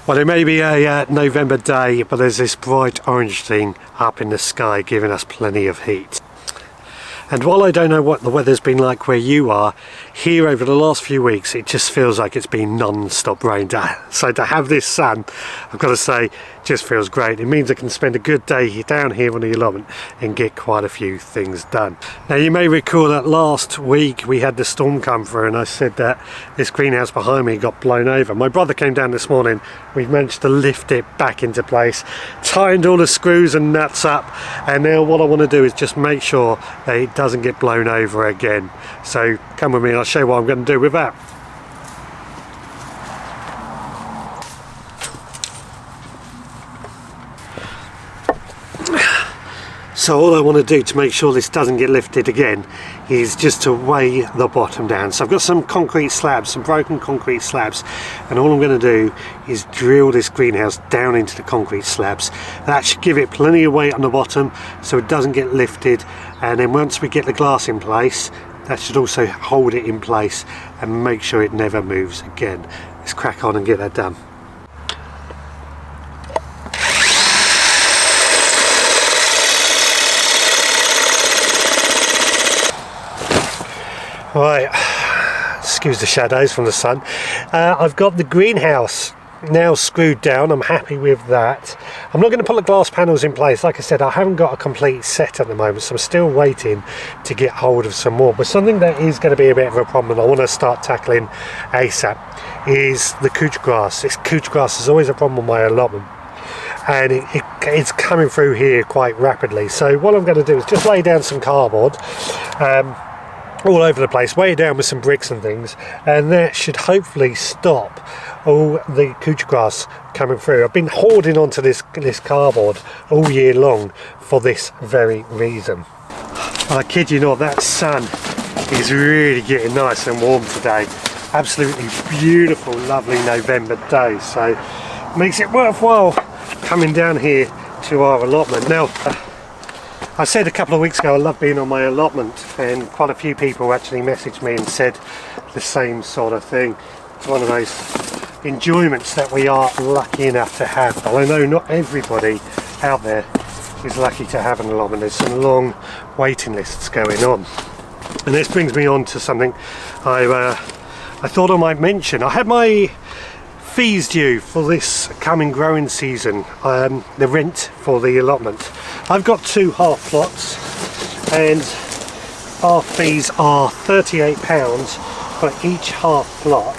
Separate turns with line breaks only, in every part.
Well, it may be a November day, but there's this bright orange thing up in the sky giving us plenty of heat. And while I don't know what the weather's been like where you are, here over the last few weeks it just feels like it's been non-stop rain. So to have this sun, I've got to say, just feels great. It means I can spend a good day down here on the allotment and get quite a few things done. Now you may recall that last week we had the storm come through and I said that this greenhouse behind me got blown over. My brother came down this morning, we've managed to lift it back into place, tightened all the screws and nuts up, and now what I want to do is just make sure that it doesn't get blown over again. So come with me and I'll show you what I'm going to do with that. So all I want to do to make sure this doesn't get lifted again is just to weigh the bottom down. So I've got some concrete slabs, some broken concrete slabs, and all I'm going to do is drill this greenhouse down into the concrete slabs. That should give it plenty of weight on the bottom so it doesn't get lifted, and then once we get the glass in place, that should also hold it in place and make sure it never moves again. Let's crack on and get that done. Right, excuse the shadows from the sun. I've got the greenhouse now screwed down. I'm happy with that. I'm not going to put the glass panels in place. Like I said, I haven't got a complete set at the moment, so I'm still waiting to get hold of some more. But something that is going to be a bit of a problem, I want to start tackling ASAP, is the couch grass. This couch grass is always a problem on my allotment, and it's coming through here quite rapidly. So what I'm going to do is just lay down some cardboard all over the place, weigh it down with some bricks and things, and that should hopefully stop all the couch grass coming through. I've been hoarding onto this cardboard all year long for this very reason. I kid you not, that sun is really getting nice and warm today. Absolutely beautiful, lovely November day, so it makes it worthwhile coming down here to our allotment. Now, I said a couple of weeks ago I love being on my allotment, and quite a few people actually messaged me and said the same sort of thing. It's one of those enjoyments that we are lucky enough to have, but I know not everybody out there is lucky to have an allotment. There's some long waiting lists going on, and this brings me on to something I thought I might mention. I had my fees due for this coming growing season, the rent for the allotment. I've got 2 half plots and our fees are £38 for each half plot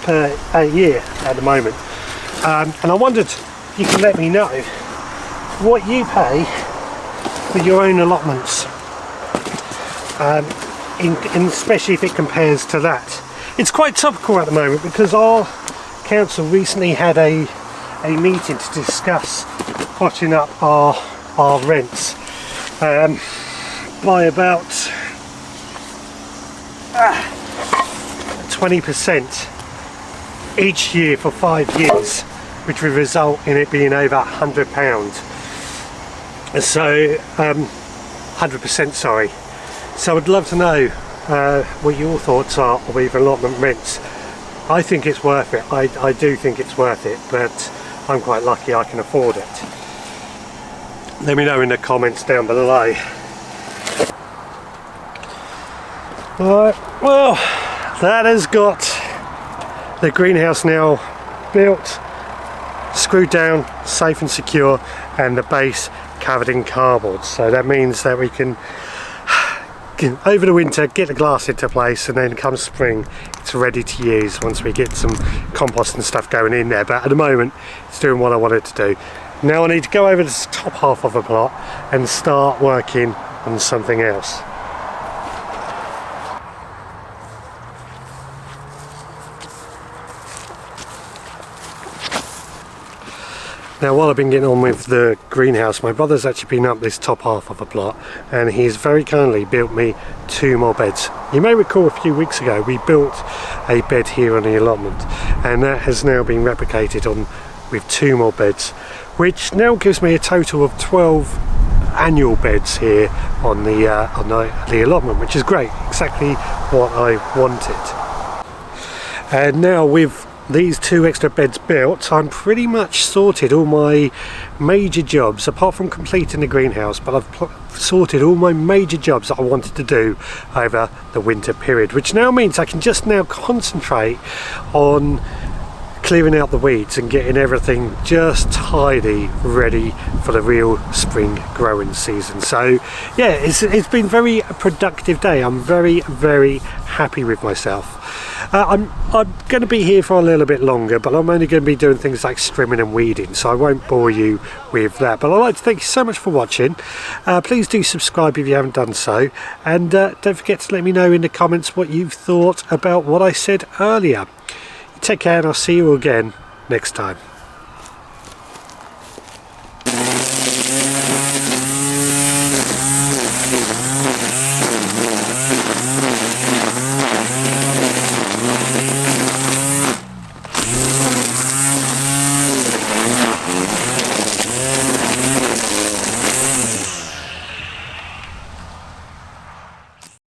per year at the moment, and I wondered if you can let me know what you pay for your own allotments, especially if it compares to that. It's quite topical at the moment because our council recently had a meeting to discuss putting up our rents by about 20% each year for 5 years, which would result in it being over £100. So 100%, sorry. So I'd love to know what your thoughts are with allotment rents. I think it's worth it. I do think it's worth it, but I'm quite lucky I can afford it. Let me know in the comments down below. Alright, well, that has got the greenhouse now built, screwed down, safe and secure, and the base covered in cardboard. So that means that we can, over the winter, get the glass into place, and then come spring it's ready to use once we get some compost and stuff going in there. But at the moment it's doing what I want it to do. Now I need to go over this top half of a plot and start working on something else. Now while I've been getting on with the greenhouse, my brother's actually been up this top half of a plot, and he's very kindly built me 2 more beds. You may recall a few weeks ago we built a bed here on the allotment, and that has now been replicated on with 2 more beds, which now gives me a total of 12 annual beds here on the allotment, which is great, exactly what I wanted. And now with these 2 extra beds built, I'm pretty much sorted all my major jobs, apart from completing the greenhouse, but I've sorted all my major jobs that I wanted to do over the winter period, which now means I can just now concentrate on clearing out the weeds and getting everything just tidy, ready for the real spring growing season. So yeah, it's been very a productive day. I'm very happy with myself. I'm going to be here for a little bit longer, but I'm only going to be doing things like trimming and weeding, so I won't bore you with that. But I'd like to thank you so much for watching. Please do subscribe if you haven't done so, and don't forget to let me know in the comments what you've thought about what I said earlier. Take care, and I'll see you again next time.